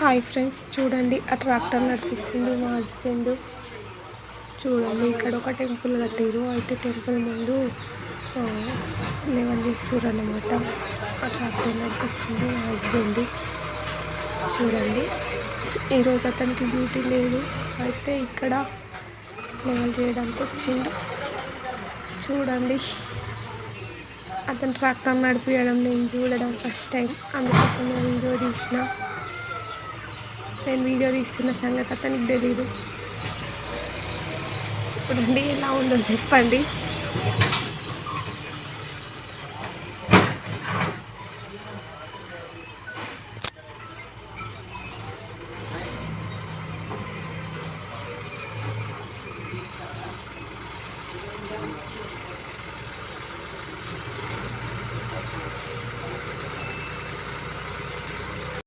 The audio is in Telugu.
హాయ్ ఫ్రెండ్స్, చూడండి ఆ ట్రాక్టర్ నడిపిస్తుంది మా హస్బెండ్. చూడండి ఇక్కడ ఒక టెంపుల్ కట్టారు. అయితే టెంపుల్ ముందు లెవెల్ చేస్తారు అన్నమాట. ఆ ట్రాక్టర్ నడిపిస్తుంది మా హస్బెండ్. చూడండి ఈరోజు అతనికి డ్యూటీ లేదు, అయితే ఇక్కడ లెవెల్ చేయడానికి వచ్చిండు. చూడండి అతను ట్రాక్టర్ నడిపించడం నేను చూడడం ఫస్ట్ టైం, అందుకోసం నేను వీడియో తీసిన. నేను వీడియో తీస్తున్న సంగతి అతనికి తెలీదు. చూడండి ఎలా ఉందో చెప్పండి.